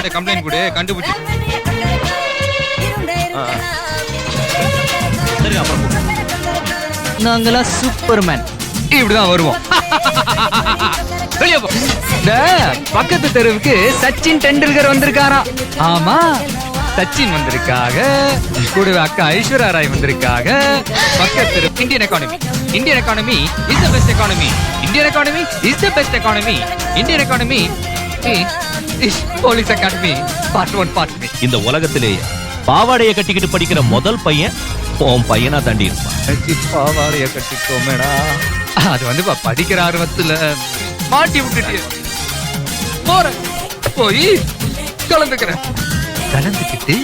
அந்த கம்ப்ளைண்ட் கொடு, கண்டுபிடிச்சு. சரி அப்புறம் நாங்களா சூப்பர்மேன் இப்படிதான் வருவோம். வெளியே போ. இந்த பக்கத்து தெருவுக்கு சச்சின் டெண்டுல்கர் வந்திருக்காராம். ஆமா, சச்சின் வந்திருக்காக, கூடவே அக்கா ஐஸ்வர்யா ராய் வந்திருக்காக. பக்கத்து Indian economy, Indian economy is the best economy, Indian economy is the best economy, Indian economy is police academy part 1 part 3. இந்த உலகத்திலேயே பாவாடைய கட்டிக்கிட்டு படிக்கிற முதல் பையன் உன் பையனா தாண்டி இருப்பான். பாவாடைய கட்டிக்கோமேடா. அது வந்து படிக்கிற ஆர்வத்துல மாட்டி விட்டுட்டு போறேன், போய் கலந்துக்கிறேன். கலந்துக்கிட்டு